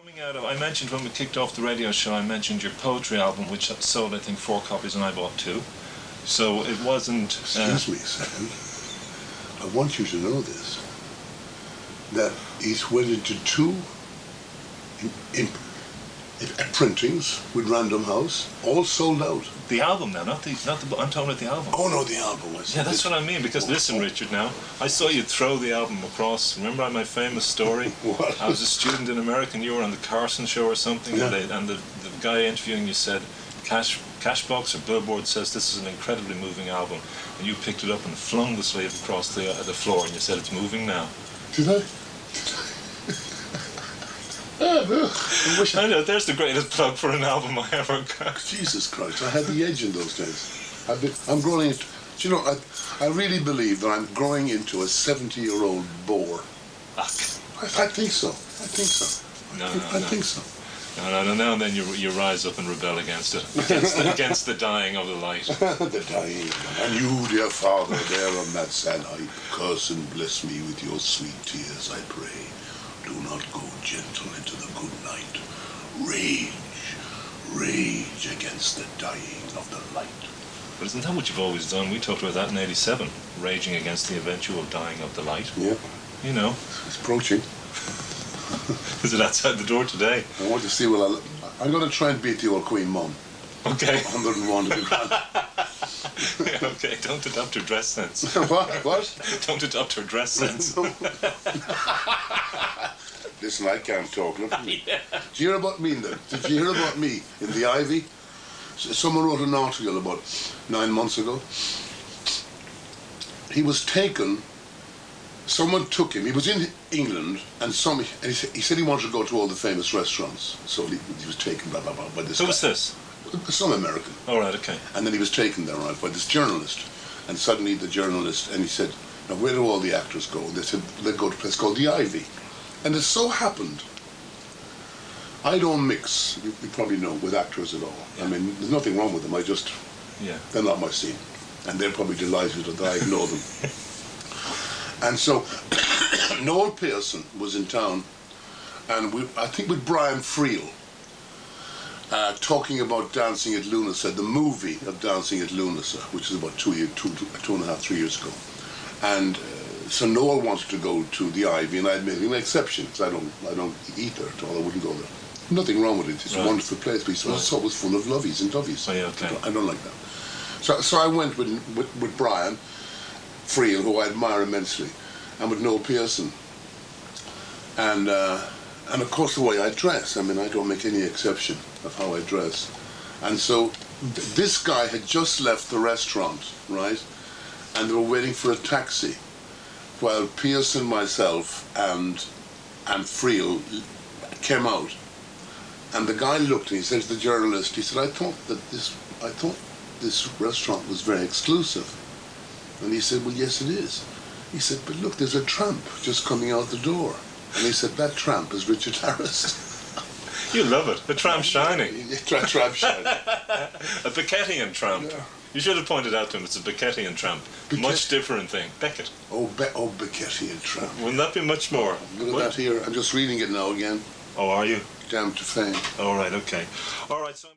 Coming out of, I mentioned when we kicked off the radio show, I mentioned your poetry album, which sold, I think, 4 copies, and I bought 2. So it wasn't... Excuse me a second. I want you to know this. That he's went into 2 printings with Random House, all sold out. The album now, not the I'm talking about the album. Oh no, the album. Yeah, that's what I mean, because listen, Richard, now, I saw you throw the album across. Remember my famous story? What? I was a student in America and you were on the Carson show or something, yeah. and the guy interviewing you said, Cashbox or Billboard says this is an incredibly moving album, and you picked it up and flung the sleeve across the floor and you said it's moving now. Did I? I know, there's the greatest plug for an album I ever got. Jesus Christ, I had the edge in those days. I'm growing into, do you know, I really believe that I'm growing into a 70-year-old bore. I think so. I think so. I think so. No, now and then you rise up and rebel against it, against the dying of the light. The dying. And you, dear Father, there on that sad height, curse and bless me with your sweet tears, I pray. Do not go gentle into the good night. Rage against the dying of the light. But isn't that what you've always done? We talked about that in '87, raging against the eventual dying of the light. Yeah. You know. It's approaching. Is it outside the door today? I want to see I'm going to try and beat the old Queen Mum. Okay. 101 to be grand. Okay, don't adopt her dress sense. What? Don't adopt her dress sense. Listen, I can't talk. Look at me. Did you hear about me? Did you hear about me in the Ivy? Someone wrote an article about 9 months ago. He was taken. Someone took him. He was in England, and he said he wanted to go to all the famous restaurants. So he was taken by this guy. Who was this? Some American. All right, okay. And then he was taken there, right, by this journalist. And suddenly the journalist, and he said, now where do all the actors go? They said, they go to a place called the Ivy. And it so happened, I don't mix, you probably know, with actors at all. Yeah. I mean, there's nothing wrong with them, they're not my scene. And they're probably delighted that I ignore them. And so, Noel Pearson was in town, and I think with Brian Friel, talking about Dancing at Lunasa, the movie of Dancing at Lunasa, which is about 2.5, 3 years ago. And so Noel wanted to go to the Ivy, and I made an exception, because I don't eat there at all, I wouldn't go there. Nothing wrong with it, it's a wonderful place, but I saw it was full of lovies and dovies. Oh, yeah, okay. I don't like that. So I went with Brian Friel, who I admire immensely, and with Noel Pearson. And of course the way I dress, I mean, I don't make any exception of how I dress. And so this guy had just left the restaurant, right? And they were waiting for a taxi, while Pearson, myself, and Friel came out. And the guy looked and he said to the journalist, he said, I thought this restaurant was very exclusive. And he said, well, yes, it is. He said, but look, there's a tramp just coming out the door. And he said, that tramp is Richard Harris. You love it. The tramp's shining. Tramp shining. A Beckettian tramp. Yeah. You should have pointed out to him it's a Beckettian tramp. Much different thing. Beckett. Oh, Beckettian tramp. Wouldn't that be much more? Look at that here. I'm just reading it now again. Oh, are you? Damned to fame. All right, okay. All right, so...